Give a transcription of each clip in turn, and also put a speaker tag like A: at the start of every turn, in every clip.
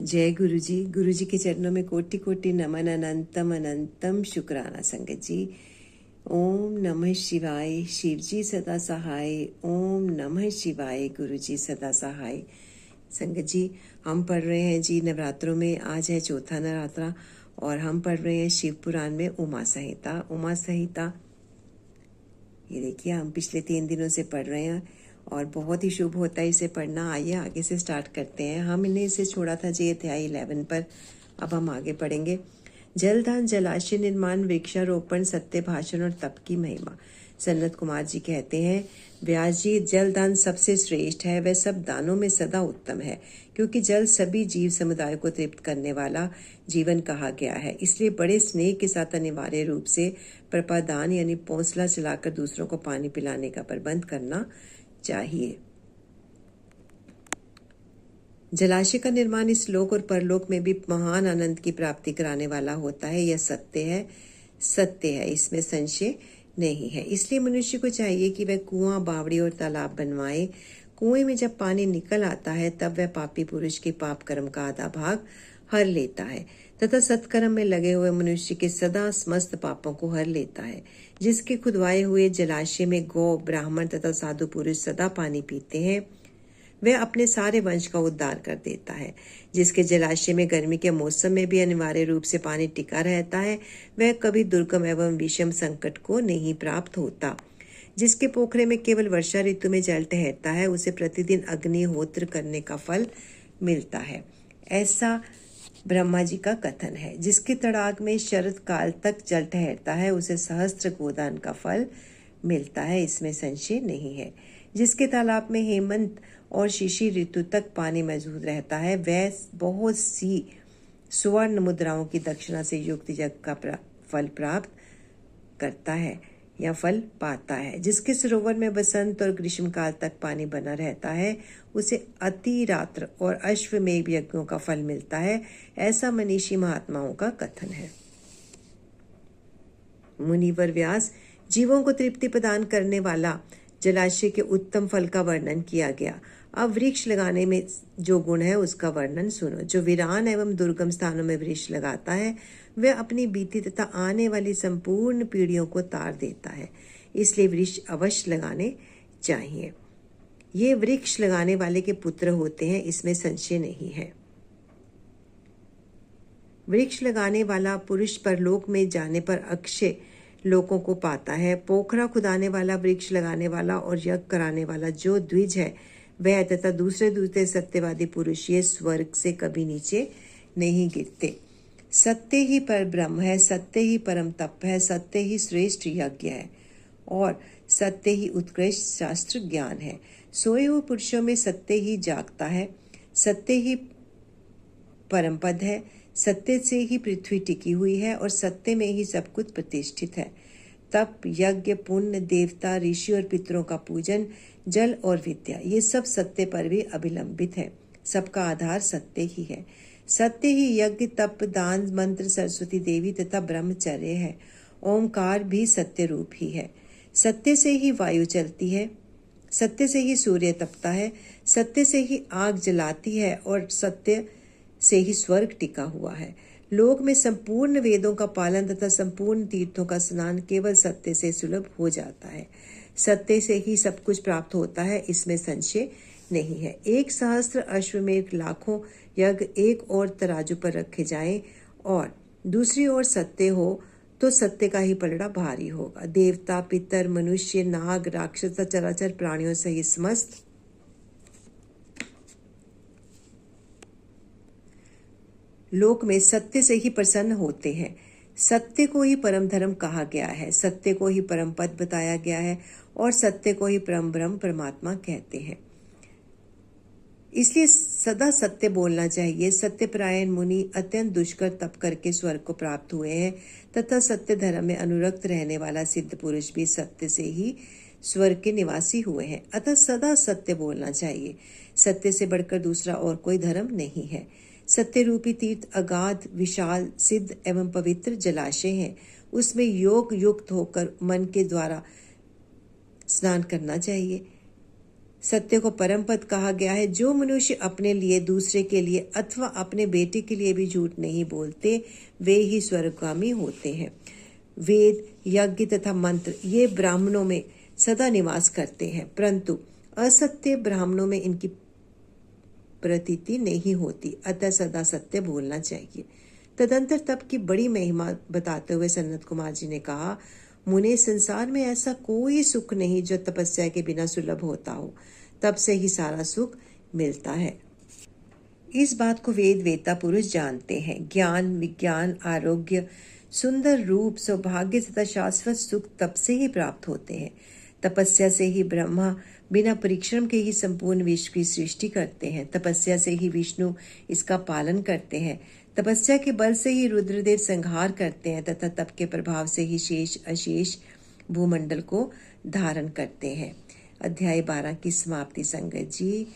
A: जय गुरु जी के चरणों में कोटि कोटि नमन। अनंतम अनंतम शुक्राना संगत जी। ओम नमः शिवाय। शिव जी सदा सहाय। ओम नमः शिवाय। गुरु जी सदा सहाय। संगत जी, हम पढ़ रहे हैं जी नवरात्रों में। आज है चौथा नवरात्रा और हम पढ़ रहे हैं शिव पुराण में उमा संहिता। उमा संहिता ये देखिए, हम पिछले 3 दिनों से पढ़ रहे हैं और बहुत ही शुभ होता है इसे पढ़ना। आइए आगे से स्टार्ट करते हैं। हमने इसे छोड़ा था जी अध्याय 11 पर। अब हम आगे पढ़ेंगे। जलदान, जलाशय निर्माण, वृक्षारोपण, सत्य भाषण और तप की महिमा। सनत कुमार जी कहते हैं, व्यास जी, जलदान सबसे श्रेष्ठ है। वह सब दानों में सदा उत्तम है, क्योंकि जल सभी जीव समुदाय को तृप्त करने वाला जीवन कहा गया है। इसलिए बड़े स्नेह के साथ अनिवार्य रूप से प्रपादान यानी पौंसला चलाकर दूसरों को पानी पिलाने का प्रबंध करना चाहिए। जलाशय का निर्माण इस लोक और परलोक में भी महान आनंद की प्राप्ति कराने वाला होता है। यह सत्य है, सत्य है, इसमें संशय नहीं है। इसलिए मनुष्य को चाहिए कि वह कुआं, बावड़ी और तालाब बनवाए। कुएं में जब पानी निकल आता है तब वह पापी पुरुष के पाप कर्म का आधा भाग हर लेता है तथा सत्कर्म में लगे हुए मनुष्य के सदा समस्त पापों को हर लेता है। जिसके खुदवाए हुए जलाशय में गौ, ब्राह्मण तथा साधु पुरुष सदा पानी पीते हैं, वह अपने सारे वंश का उद्धार कर देता है। जिसके जलाशय में गर्मी के मौसम में भी अनिवार्य रूप से पानी टिका रहता है, वह कभी दुर्गम एवं विषम संकट को नहीं प्राप्त होता। जिसके पोखरे में केवल वर्षा ऋतु में जल ठहरता है, उसे प्रतिदिन अग्निहोत्र करने का फल मिलता है। ऐसा ब्रह्मा जी का कथन है। जिसके तड़ाग में शरद काल तक जल ठहरता है, उसे सहस्त्र गोदान का फल मिलता है, इसमें संशय नहीं है। जिसके तालाब में हेमंत और शिशिर ऋतु तक पानी मौजूद रहता है, वह बहुत सी स्वर्ण मुद्राओं की दक्षिणा से युक्त यज्ञ का फल प्राप्त करता है या फल पाता है। जिसके सरोवर में बसंत और ग्रीष्म काल तक पानी बना रहता है, उसे अति रात्र और अश्वमेध यज्ञों का फल मिलता है। ऐसा मनीषी महात्माओं का कथन है। मुनिवर व्यास, जीवों को तृप्ति प्रदान करने वाला जलाशय के उत्तम फल का वर्णन किया गया। अब वृक्ष लगाने में जो गुण है उसका वर्णन सुनो। जो वीरान एवं दुर्गम स्थानों में वृक्ष लगाता है, वह अपनी बीती तथा आने वाली संपूर्ण पीढ़ियों को तार देता है। इसलिए वृक्ष अवश्य लगाने चाहिए। ये वृक्ष लगाने वाले के पुत्र होते हैं, इसमें संशय नहीं है। वृक्ष लगाने वाला पुरुष परलोक में जाने पर अक्षय लोकों को पाता है। पोखरा खुदाने वाला, वृक्ष लगाने वाला और यज्ञ कराने वाला जो द्विज है, वह तथा दूसरे सत्यवादी पुरुष ये स्वर्ग से कभी नीचे नहीं गिरते। सत्य ही पर ब्रह्म है, सत्य ही परम तप है, सत्य ही श्रेष्ठ यज्ञ है और सत्य ही उत्कृष्ट शास्त्र ज्ञान है। सोए हुए पुरुषों में सत्य ही जागता है, सत्य ही परम पद है, सत्य से ही पृथ्वी टिकी हुई है और सत्य में ही सब कुछ प्रतिष्ठित है। तप, यज्ञ, पुण्य, देवता, ऋषि और पितरों का पूजन, जल और विद्या, ये सब सत्य पर भी अभिलंबित है। सबका आधार सत्य ही है। सत्य ही यज्ञ, तप, दान, मंत्र, सरस्वती देवी तथा ब्रह्मचर्य है। ओंकार भी सत्य रूप ही है। सत्य से ही वायु चलती है, सत्य से ही सूर्य तपता है, सत्य से ही आग जलाती है और सत्य से ही स्वर्ग टिका हुआ है। लोक में संपूर्ण वेदों का पालन तथा संपूर्ण तीर्थों का स्नान केवल सत्य से सुलभ हो जाता है। सत्य से ही सब कुछ प्राप्त होता है, इसमें संशय नहीं है। 1,000 अश्वमेध, लाखों यज्ञ एक और तराजू पर रखे जाएं और दूसरी ओर सत्य हो तो सत्य का ही पलड़ा भारी होगा। देवता, पितर, मनुष्य, नाग, राक्षस, चराचर प्राणियों सहित समस्त लोक में सत्य से ही प्रसन्न होते हैं। सत्य को ही परम धर्म कहा गया है, सत्य को ही परम पद बताया गया है और सत्य को ही परम ब्रह्म परमात्मा कहते हैं। इसलिए सदा सत्य बोलना चाहिए। सत्यपरायण मुनि अत्यंत दुष्कर तप करके स्वर्ग को प्राप्त हुए हैं तथा सत्य धर्म में अनुरक्त रहने वाला सिद्ध पुरुष भी सत्य से ही स्वर्ग के निवासी हुए हैं। अतः सदा सत्य बोलना चाहिए। सत्य से बढ़कर दूसरा और कोई धर्म नहीं है। सत्य रूपी तीर्थ अगाध, विशाल, सिद्ध एवं पवित्र जलाशय है। उसमें योग युक्त होकर मन के द्वारा स्नान करना चाहिए। सत्य को परम पद कहा गया है। जो मनुष्य अपने लिए, दूसरे के लिए अथवा अपने बेटे के लिए भी झूठ नहीं बोलते, वे ही स्वर्गगामी होते हैं। वेद, यज्ञ तथा मंत्र ये ब्राह्मणों में सदा निवास करते हैं, परंतु असत्य ब्राह्मणों में इनकी प्रतीति नहीं होती, अतः सदा सत्य बोलना चाहिए। तदंतर तप की बड़ी महिमा बताते हुए सनत कुमार जी ने कहा, मुने, संसार में ऐसा कोई सुख नहीं जो तपस्या के बिना सुलभ होता हो। तप से ही सारा सुख मिलता है। इस बात को वेद वेता पुरुष जानते हैं। ज्ञान, विज्ञान, आरोग्य, सुंदर रूप, सौभाग्य तथा शाश्वत सुख तप से ही प्राप्त होते हैं। तपस्या से ही ब्रह्मा बिना परिश्रम के ही संपूर्ण विश्व की सृष्टि करते हैं। तपस्या से ही विष्णु इसका पालन करते हैं। तपस्या के बल से ही रुद्रदेव संहार करते हैं तथा तप के प्रभाव से ही शेष अशेष भूमंडल को धारण करते हैं। अध्याय 12 की समाप्ति। संगत जी,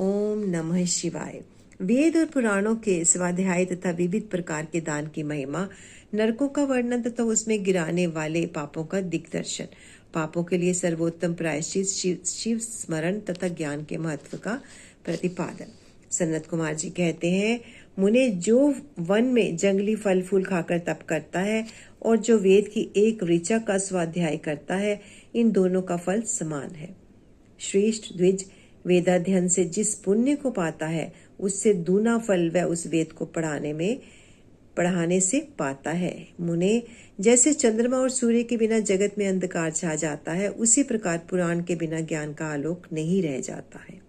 A: ओम नमः शिवाय। वेद और पुराणों के स्वाध्याय तथा विविध प्रकार के दान की महिमा, नरकों का वर्णन तथा उसमें गिराने वाले पापों का दिग्दर्शन, पापों के लिए सर्वोत्तम प्रायश्चित, शिव स्मरण तथा ज्ञान के महत्व का प्रतिपादन। सनत कुमार जी कहते हैं, मुने, जो वन में जंगली फल फूल खाकर तप करता है और जो वेद की एक ऋचा का स्वाध्याय करता है, इन दोनों का फल समान है। श्रेष्ठ द्विज, वेदाध्ययन से जिस पुण्य को पाता है, उससे दूना फल वह उस वेद को पढ़ाने से पाता है। मुने, जैसे चंद्रमा और सूर्य के बिना जगत में अंधकार छा जाता है, उसी प्रकार पुराण के बिना ज्ञान का आलोक नहीं रह जाता है।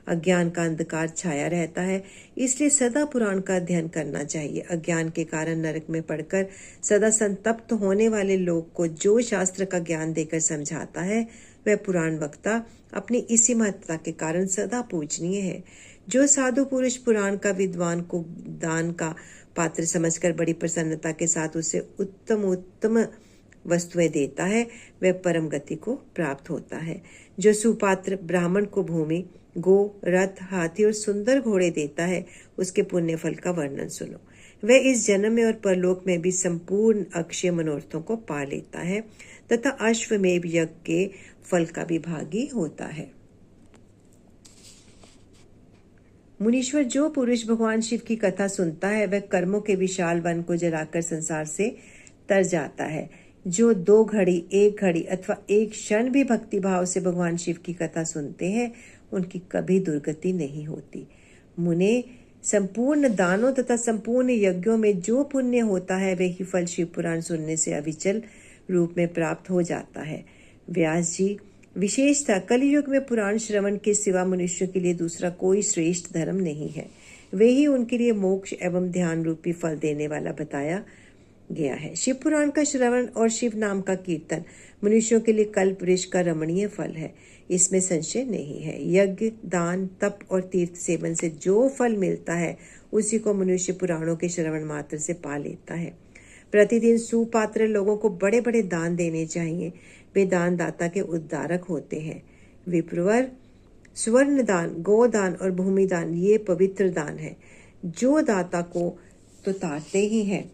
A: अज्ञान का अंधकार छाया रहता है, इसलिए सदा पुराण का अध्ययन करना चाहिए। अज्ञान के कारण नरक में पड़कर सदा संतप्त होने वाले लोग को जो शास्त्र का ज्ञान देकर समझाता है, वह पुराण वक्ता अपनी इसी महत्ता के कारण सदा पूजनीय है। जो साधु पुरुष पुराण का विद्वान को दान का पात्र समझकर बड़ी प्रसन्नता के साथ उसे उत्तम वस्तुएं देता है, वह परम गति को प्राप्त होता है। जो सुपात्र ब्राह्मण को भूमि, गो, रथ, हाथी और सुंदर घोड़े देता है, उसके पुण्य फल का वर्णन सुनो। वह इस जन्म में और परलोक में भी संपूर्ण अक्षय मनोरथों को पा लेता है तथा अश्वमेध यज्ञ के फल का भी भागी होता है। मुनीश्वर, जो पुरुष भगवान शिव की कथा सुनता है, वह कर्मों के विशाल वन को जलाकर संसार से तर जाता है। जो 2 घड़ी, 1 घड़ी अथवा 1 क्षण भी भक्ति भाव से भगवान शिव की कथा सुनते हैं, उनकी कभी दुर्गति नहीं होती। मुने, संपूर्ण दानों तथा संपूर्ण यज्ञों में जो पुण्य होता है, वही फल शिव पुराण सुनने से अविचल रूप में प्राप्त हो जाता है। व्यास जी, विशेषतः कलियुग में पुराण श्रवण के सिवा मनुष्यों के लिए दूसरा कोई श्रेष्ठ धर्म नहीं है। वे ही उनके लिए मोक्ष एवं ध्यान रूपी फल देने वाला बताया गया है। शिव पुराण का श्रवण और शिव नाम का कीर्तन मनुष्यों के लिए कल्प वृक्ष का रमणीय फल है, इसमें संशय नहीं है। यज्ञ, दान, तप और तीर्थ सेवन से जो फल मिलता है, उसी को मनुष्य पुराणों के श्रवण मात्र से पा लेता है। प्रतिदिन सुपात्र लोगों को बड़े बड़े दान देने चाहिए। वे दान दाता के उद्धारक होते हैं। विप्रवर, स्वर्ण दान, गोदान और भूमि दान ये पवित्र दान है, जो दाता को तो तारते ही हैं,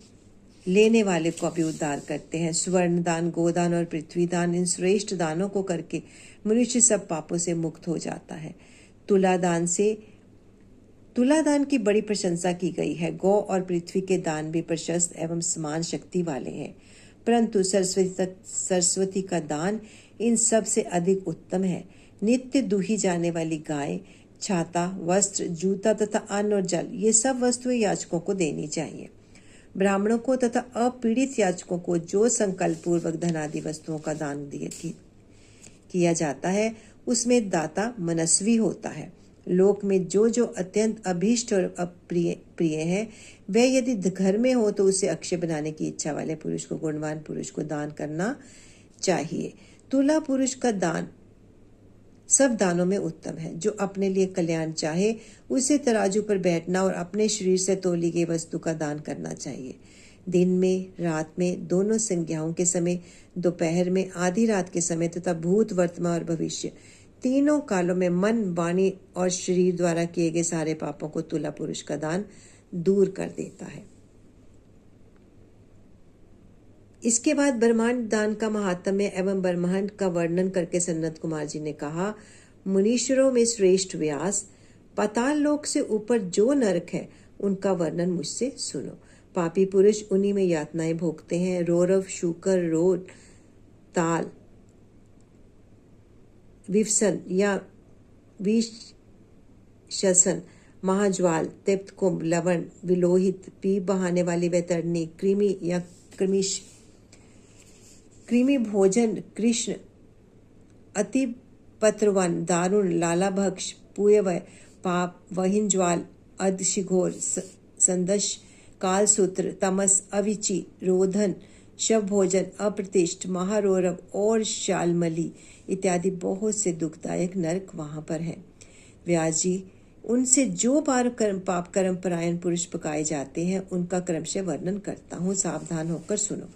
A: लेने वाले को भी उद्धार करते हैं। स्वर्ण दान, गोदान और पृथ्वी दान, इन श्रेष्ठ दानों को करके मनुष्य सब पापों से मुक्त हो जाता है। तुला दान की बड़ी प्रशंसा की गई है। गौ और पृथ्वी के दान भी प्रशस्त एवं समान शक्ति वाले हैं, परंतु सरस्वती का दान इन सब से अधिक उत्तम है। नित्य दूही जाने वाली गाय, छाता, वस्त्र, जूता तथा अन्न और जल, ये सब वस्तुएं याचकों को देनी चाहिए। ब्राह्मणों को तथा अपीड़ित याचकों को जो संकल्प पूर्वक धनादि वस्तुओं का दान किया जाता है, उसमें दाता मनस्वी होता है। लोक में जो जो अत्यंत अभीष्ट और प्रिय है, वह यदि घर में हो तो उसे अक्षय बनाने की इच्छा वाले पुरुष को, गुणवान पुरुष को दान करना चाहिए। तुला पुरुष का दान सब दानों में उत्तम है। जो अपने लिए कल्याण चाहे, उसे तराजू पर बैठना और अपने शरीर से तोली गई वस्तु का दान करना चाहिए। दिन में, रात में, दोनों संज्ञाओं के समय, दोपहर में, आधी रात के समय तथा भूत, वर्तमान और भविष्य, तीनों कालों में मन, वाणी और शरीर द्वारा किए गए सारे पापों को तुला पुरुष का दान दूर कर देता है। इसके बाद ब्रह्मांड दान का महात्म्य एवं ब्रह्मांड का वर्णन करके सन्नत कुमार जी ने कहा, मुनीश्वरों में श्रेष्ठ व्यास, पाताल लोक से ऊपर जो नरक है उनका वर्णन मुझसे सुनो। पापी पुरुष उन्हीं में यातनाएं भोगते हैं। रौरव, शूकर, रोड, ताल, विवसन या विषसन, महाज्वाल, तिप्त कुंभ, लवण, विलोहित, पीप बहाने वाली वैतरणी, कृमि या कृमि भोजन, कृष्ण, अति पत्रवन, दारुण, लालाभक्ष, पुयवय, पाप, वहिन ज्वाल, अदशिघोर, संदश, कालसूत्र, तमस, अविचि, रोधन, शव भोजन, अप्रतिष्ठ, महारौरव और शालमली इत्यादि बहुत से दुखदायक नरक वहां पर हैं। व्यास जी, उनसे जो पाप कर्म परायण पुरुष पकाए जाते हैं उनका क्रमशः वर्णन करता हूँ, सावधान होकर सुनो।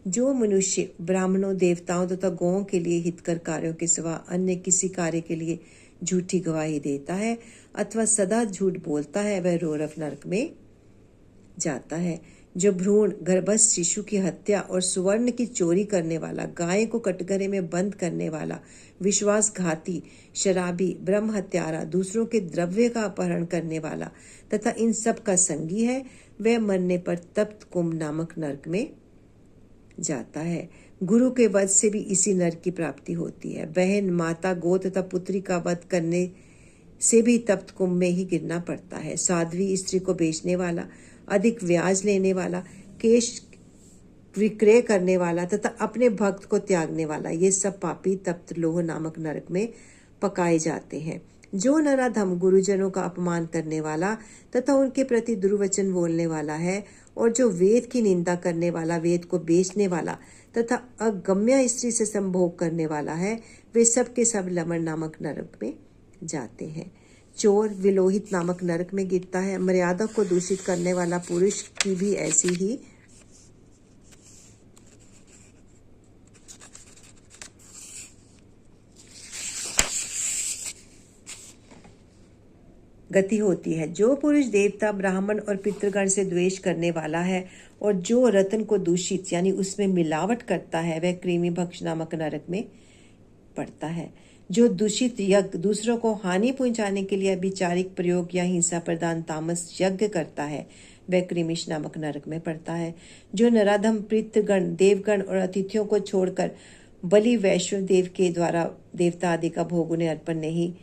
A: जो मनुष्य ब्राह्मणों, देवताओं तथा गौओं के लिए हितकर कार्यों के सिवा अन्य किसी कार्य के लिए झूठी गवाही देता है अथवा सदा झूठ बोलता है, वह रौरव नरक में जाता है। जो भ्रूण गर्भस्थ शिशु की हत्या और सुवर्ण की चोरी करने वाला, गाय को कटघरे में बंद करने वाला, विश्वासघाती, शराबी, ब्रह्म हत्यारा, दूसरों के द्रव्य का अपहरण करने वाला तथा इन सब का संगी है, वह मरने पर तप्त कुंभ नामक नरक में जाता है। गुरु के वध से भी इसी नरक की प्राप्ति होती है। बहन, माता, गो तथा पुत्री का वध करने से भी तप्त कुंभ में ही गिरना पड़ता है। साध्वी स्त्री को बेचने वाला, अधिक ब्याज लेने वाला, केश विक्रय करने वाला तथा अपने भक्त को त्यागने वाला, ये सब पापी तप्त लोह नामक नरक में पकाए जाते हैं। जो नराधम गुरुजनों का अपमान करने वाला तथा उनके प्रति दुर्वचन बोलने वाला है और जो वेद की निंदा करने वाला, वेद को बेचने वाला तथा अगम्य स्त्री से संभोग करने वाला है, वे सब के सब लवण नामक नरक में जाते हैं। चोर विलोहित नामक नरक में गिरता है। मर्यादा को दूषित करने वाला पुरुष की भी ऐसी ही गति होती है। जो पुरुष देवता, ब्राह्मण और पितृगण से द्वेष करने वाला है और जो रत्न को दूषित यानी उसमें मिलावट करता है, वह कृमि भक्ष नामक नरक में पड़ता है। जो दूषित यज्ञ, दूसरों को हानि पहुंचाने के लिए अभिचारिक प्रयोग या हिंसा प्रदान तामस यज्ञ करता है, वह कृमिश नामक नरक में पड़ता है। जो नराधम पितृगण, देवगण और अतिथियों को छोड़कर बलि वैष्णव देव के द्वारा देवता आदि का भोग उन्हें अर्पण नहीं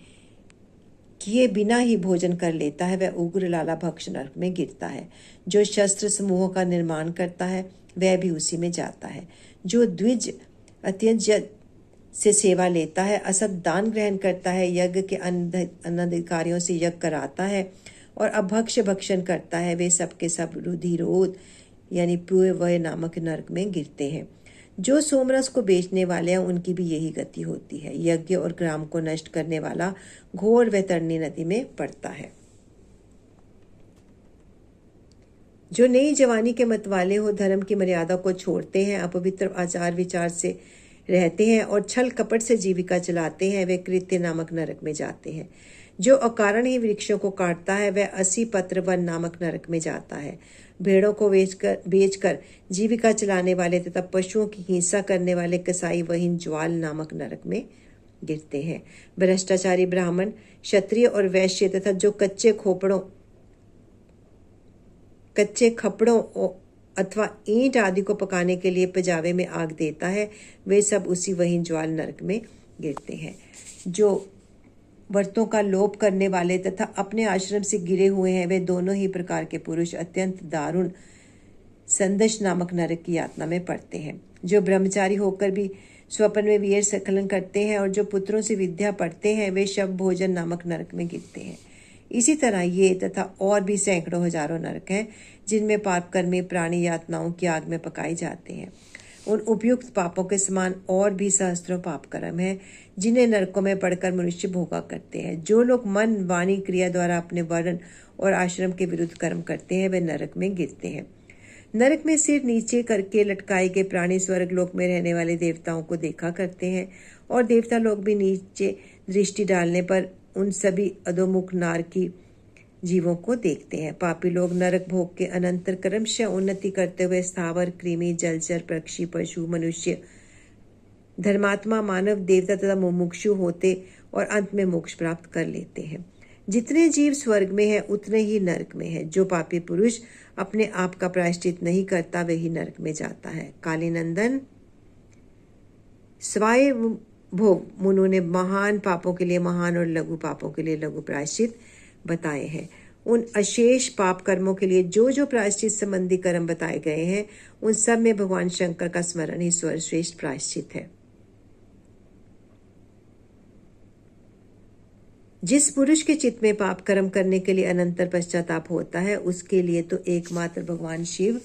A: किए बिना ही भोजन कर लेता है, वह उग्र लाला भक्ष नरक में गिरता है। जो शस्त्र समूहों का निर्माण करता है, वह भी उसी में जाता है। जो द्विज अत्यंत से सेवा लेता है, असत दान ग्रहण करता है, यज्ञ के अनधिकारियों से यज्ञ कराता है और अभक्ष भक्षण करता है, वे सब के सब रुधिरोध यानी पुयवय नामक नरक में गिरते हैं। जो सोमरस को बेचने वाले हैं, उनकी भी यही गति होती है। यज्ञ और ग्राम को नष्ट करने वाला घोर वैतरणी नदी में पड़ता है। जो नई जवानी के मतवाले हो, धर्म की मर्यादा को छोड़ते हैं, अपवित्र आचार विचार से रहते हैं और छल कपट से जीविका चलाते हैं, वे कृत्य नामक नरक में जाते हैं। जो अकारण ही वृक्षों को काटता है, वह 80 पत्र वन नामक नरक में जाता है। भेड़ों को बेचकर जीविका चलाने वाले तथा पशुओं की हिंसा करने वाले कसाई वहीन ज्वाल नामक नरक में गिरते हैं। भ्रष्टाचारी ब्राह्मण, क्षत्रिय और वैश्य तथा जो कच्चे खपड़ों अथवा ईंट आदि को पकाने के लिए पजावे में आग देता है, वे सब उसी वहीन ज्वाल नरक में गिरते हैं। जो व्रतों का लोप करने वाले तथा अपने आश्रम से गिरे हुए हैं, वे दोनों ही प्रकार के पुरुष अत्यंत दारुण संदश नामक नरक की यातना में पड़ते हैं। जो ब्रह्मचारी होकर भी स्वप्न में वीर स्खलन करते हैं और जो पुत्रों से विद्या पढ़ते हैं, वे शव भोजन नामक नरक में गिरते हैं। इसी तरह ये तथा और भी सैकड़ों हजारों नरक हैं, जिनमें पापकर्मी प्राणी यातनाओं की आग में पकाए जाते हैं। उन उपयुक्त पापों के समान और भी सहस्त्रों पाप कर्म हैं, जिन्हें नरकों में पड़कर मनुष्य भोगा करते हैं। जो लोग मन, वाणी, क्रिया द्वारा अपने वर्ण और आश्रम के विरुद्ध कर्म करते हैं, वे नरक में गिरते हैं। नरक में सिर नीचे करके लटकाए गए प्राणी स्वर्ग लोक में रहने वाले देवताओं को देखा करते हैं और देवता लोग भी नीचे दृष्टि डालने पर उन सभी अधोमुख नारकी जीवों को देखते हैं। पापी लोग नरक भोग के अनंतर क्रमशः उन्नति करते हुए स्थावर, कृमि, जलचर, पक्षी, पशु, मनुष्य, धर्मात्मा, मानव, देवता तथा मुमुक्षु होते और अंत में मोक्ष प्राप्त कर लेते हैं। जितने जीव स्वर्ग में है उतने ही नरक में है। जो पापी पुरुष अपने आप का प्रायश्चित नहीं करता वही नरक में जाता है। कालीनंदन स्वयंभुव मुनों ने महान पापों के लिए महान और लघु पापों के लिए लघु प्रायश्चित बताए हैं। उन अशेष पाप कर्मों के लिए जो जो प्रायश्चित संबंधी कर्म बताए गए हैं उन सब में भगवान शंकर का स्मरण ही सर्वश्रेष्ठ प्रायश्चित है। जिस पुरुष के चित्त में पाप कर्म करने के लिए अनंतर पश्चाताप होता है उसके लिए तो एकमात्र भगवान शिव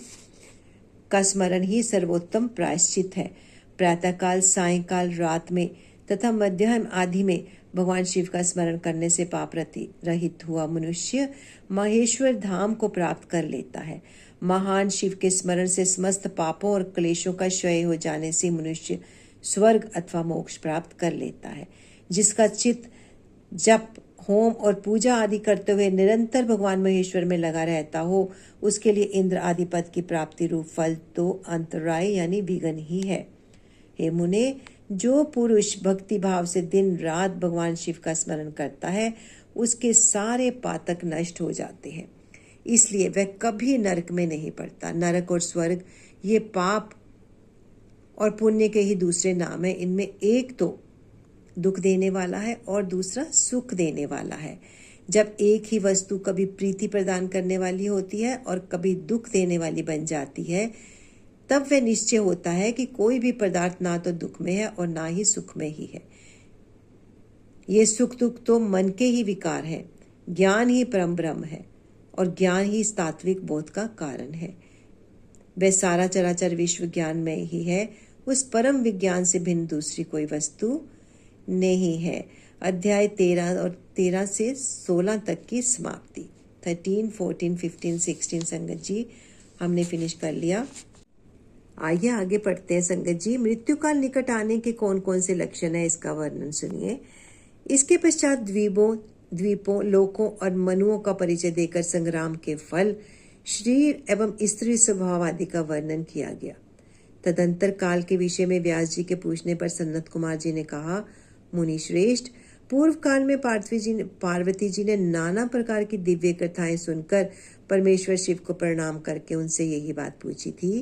A: का स्मरण ही सर्वोत्तम प्रायश्चित है। प्रातःकाल, सायंकाल, रात में तथा मध्याह्न आदि में भगवान शिव का स्मरण करने से पाप रहित हुआ मनुष्य महेश्वर धाम को प्राप्त कर लेता है। महान शिव के स्मरण से समस्त पापों और क्लेशों का क्षय हो जाने से मनुष्य स्वर्ग अथवा मोक्ष प्राप्त कर लेता है। जिसका चित्त जप, होम और पूजा आदि करते हुए निरंतर भगवान महेश्वर में लगा रहता हो उसके लिए इंद्र आदि पद की प्राप्ति रूप फल तो अंतराय यानी विघ्न ही है। हे मुने, जो पुरुष भक्ति भाव से दिन रात भगवान शिव का स्मरण करता है उसके सारे पातक नष्ट हो जाते हैं, इसलिए वह कभी नरक में नहीं पड़ता। नरक और स्वर्ग ये पाप और पुण्य के ही दूसरे नाम है। इनमें एक तो दुख देने वाला है और दूसरा सुख देने वाला है। जब एक ही वस्तु कभी प्रीति प्रदान करने वाली होती है और कभी दुख देने वाली बन जाती है तब वह निश्चय होता है कि कोई भी पदार्थ ना तो दुख में है और ना ही सुख में ही है। ये सुख दुख तो मन के ही विकार है। ज्ञान ही परम ब्रह्म है और ज्ञान ही तात्विक बोध का कारण है। वह सारा चराचर विश्व ज्ञान में ही है। उस परम विज्ञान से भिन्न दूसरी कोई वस्तु नहीं है। अध्याय 13 और 13 से 16 तक की समाप्ति। 13, 14, 15, 16 संगत जी हमने फिनिश कर लिया। आइए आगे पढ़ते हैं संगत जी। मृत्यु काल निकट आने के कौन कौन से लक्षण है इसका वर्णन सुनिए। इसके पश्चात द्वीपों, लोकों और मनुओं का परिचय देकर संग्राम के फल, शरीर एवं स्त्री स्वभाव आदि का वर्णन किया गया। तदंतर काल के विषय में व्यास जी के पूछने पर सनत कुमार जी ने कहा, मुनि श्रेष्ठ, पूर्व काल में पार्वती जी ने नाना प्रकार की दिव्य कथाएं सुनकर परमेश्वर शिव को प्रणाम करके उनसे यही बात पूछी थी।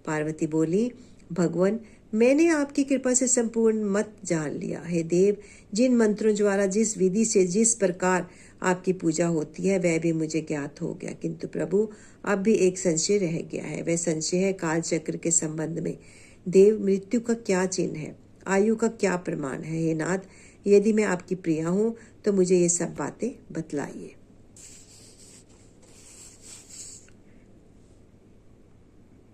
A: पार्वती बोली, भगवान, मैंने आपकी कृपा से संपूर्ण मत जान लिया। हे देव, जिन मंत्रों द्वारा जिस विधि से जिस प्रकार आपकी पूजा होती है वह भी मुझे ज्ञात हो गया, किंतु प्रभु अब भी एक संशय रह गया है। वह संशय है काल चक्र के संबंध में। देव, मृत्यु का क्या चिन्ह है? आयु का क्या प्रमाण है? हे नाथ, यदि मैं आपकी प्रिया हूं तो मुझे ये सब बातें बतलाइए।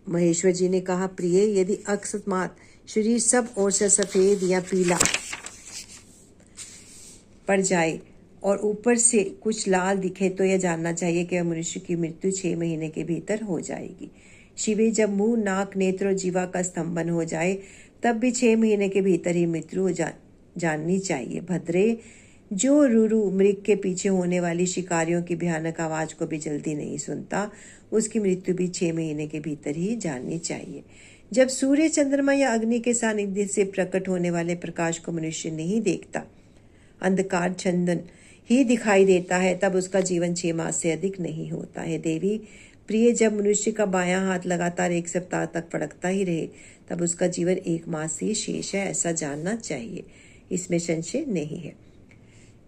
A: महेश्वर जी ने कहा, प्रिय, यदि अकस्मात शरीर सब ओर से सफेद या पीला पड़ जाए और ऊपर से कुछ लाल दिखे तो यह जानना चाहिए कि मनुष्य की मृत्यु 6 महीने के भीतर हो जाएगी। शिवे, जब मुंह, नाक, नेत्र और जीवा का स्तंभन हो जाए तब भी 6 महीने के भीतर ही मृत्यु जाननी चाहिए। भद्रे, जो रुरु मृग के पीछे होने वाली शिकारियों की भयानक आवाज को भी जल्दी नहीं सुनता उसकी मृत्यु भी 6 महीने के भीतर ही जाननी चाहिए। जब सूर्य, चंद्रमा या अग्नि के सानिध्य से प्रकट होने वाले प्रकाश को मनुष्य नहीं देखता, अंधकार छंदन ही दिखाई देता है, तब उसका जीवन 6 मास से अधिक नहीं होता है। देवी प्रिय, जब मनुष्य का बायां हाथ लगातार 1 सप्ताह तक फड़कता ही रहे तब उसका जीवन 1 मास ही शेष है, ऐसा जानना चाहिए। इसमें संशय नहीं है।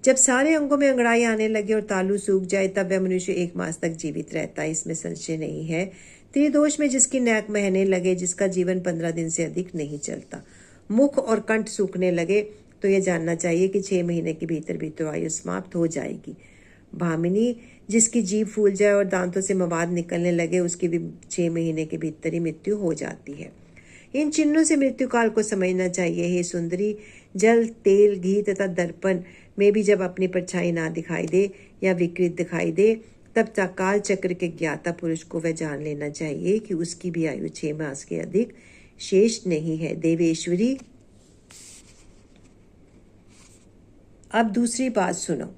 A: जब सारे अंगों में अंगड़ाई आने लगे और तालू सूख जाए तब वह मनुष्य 1 मास तक जीवित रहता है, इसमें संशय नहीं है। त्रिदोष में जिसकी नाक महने लगे, जिसका जीवन 15 दिन से अधिक नहीं चलता, मुख और कंठ सूखने लगे तो यह जानना चाहिए कि 6 महीने के भीतर भीतर आयु समाप्त हो जाएगी। भामिनी, जिसकी जीभ फूल जाए और दांतों से मवाद निकलने लगे उसकी भी 6 महीने के भीतर ही मृत्यु हो जाती है। इन चिन्हों से मृत्यु काल को समझना चाहिए। हे सुंदरी, जल, तेल, घी तथा दर्पण में भी जब अपनी परछाई ना दिखाई दे या विकृत दिखाई दे तब तक काल चक्र के ज्ञाता पुरुष को वह जान लेना चाहिए कि उसकी भी आयु 6 मास के अधिक शेष नहीं है। देवेश्वरी, अब दूसरी बात सुनो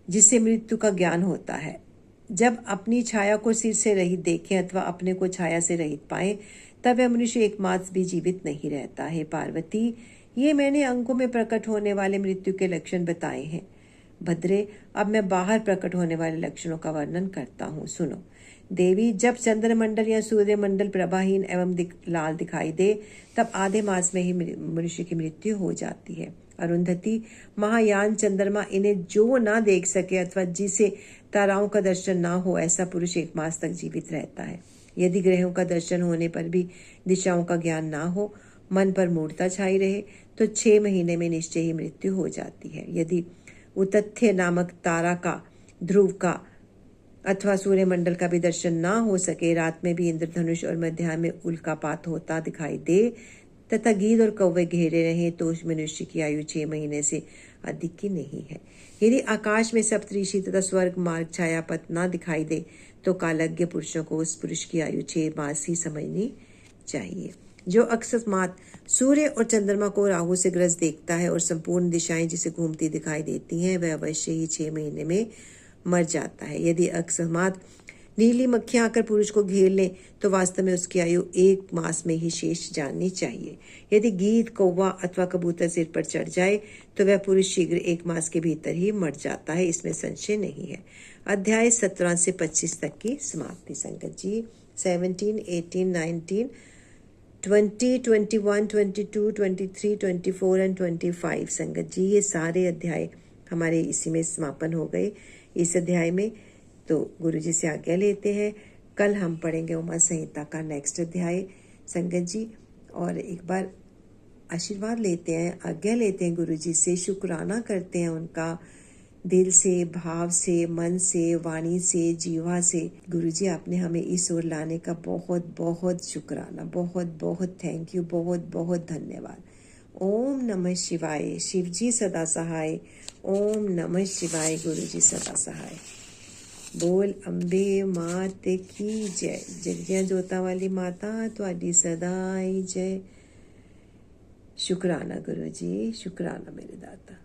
A: जिससे मृत्यु का ज्ञान होता है। जब अपनी छाया को सिर से रहित देखें अथवा अपने को छाया से रहित पाए तब वह मनुष्य 1 मास भी जीवित नहीं रहता है। पार्वती, ये मैंने अंकों में प्रकट होने वाले मृत्यु के लक्षण बताए हैं। भद्रे, अब मैं बाहर प्रकट होने वाले लक्षणों का वर्णन करता हूँ, सुनो। देवी, जब चंद्रमंडल या सूर्यमंडल प्रभाहीन एवं लाल दिखाई दे, तब आधे मास में ही मनुष्य की मृत्यु हो जाती है। अरुंधति, महायान चंद्रमा इन्हें जो ना देख सके अथवा जिसे ताराओं का दर्शन ना हो, ऐसा पुरुष 1 मास तक जीवित रहता है। यदि ग्रहों का दर्शन होने पर भी दिशाओं का ज्ञान ना हो, मन पर मूढ़ता छाई रहे, तो 6 महीने में निश्चय ही मृत्यु हो जाती है। यदि उतथ्य नामक तारा का, ध्रुव का अथवा सूर्यमंडल का भी दर्शन ना हो सके, रात में भी इंद्रधनुष और मध्याह्न में उल्कापात होता दिखाई दे तथा गीध और कौवे घेरे रहे, तो उस मनुष्य की आयु 6 महीने से अधिक की नहीं है। यदि आकाश में सप्तऋषि तथा स्वर्ग मार्ग छायापथ ना दिखाई दे, तो कालज्ञ पुरुषों को उस पुरुष की आयु 6 मास ही समझनी चाहिए। जो अकस्मात सूर्य और चंद्रमा को राहु से ग्रस्त देखता है और संपूर्ण दिशाएं जिसे घूमती दिखाई देती हैं, वह अवश्य ही 6 महीने में मर जाता है। यदि अकस्मात नीली मक्खियां आकर पुरुष को घेर लें, तो वास्तव में उसकी आयु 1 मास में ही शेष जाननी चाहिए। यदि गीध, कौवा अथवा कबूतर सिर पर चढ़ जाए, तो वह पुरुष शीघ्र 1 मास के भीतर ही मर जाता है, इसमें संशय नहीं है। अध्याय 17 से 25 तक की समाप्ति। संगत जी, 17, 18, 19, 20, 21, 22, 23, 24 एंड 25। संगत जी, ये सारे अध्याय हमारे इसी में समापन हो गए इस अध्याय में। तो गुरु जी से आज्ञा लेते हैं। कल हम पढ़ेंगे उमा संहिता का नेक्स्ट अध्याय संगत जी, और एक बार आशीर्वाद लेते हैं, आज्ञा लेते हैं गुरु जी से, शुक्राना करते हैं उनका दिल से, भाव से, मन से, वाणी से, जीवा से। गुरु जी, आपने हमें इस ओर लाने का बहुत बहुत शुक्राना, बहुत बहुत थैंक यू, बहुत बहुत धन्यवाद। ओम नमः शिवाय। शिव जी सदा सहाय। ओम नमः शिवाय। गुरु जी सदा सहाय। बोल अंबे मात की जय। जगदियां जोता वाली माता तुहाडी सदाई जय। शुक्राना गुरु जी, शुक्राना मेरे दाता।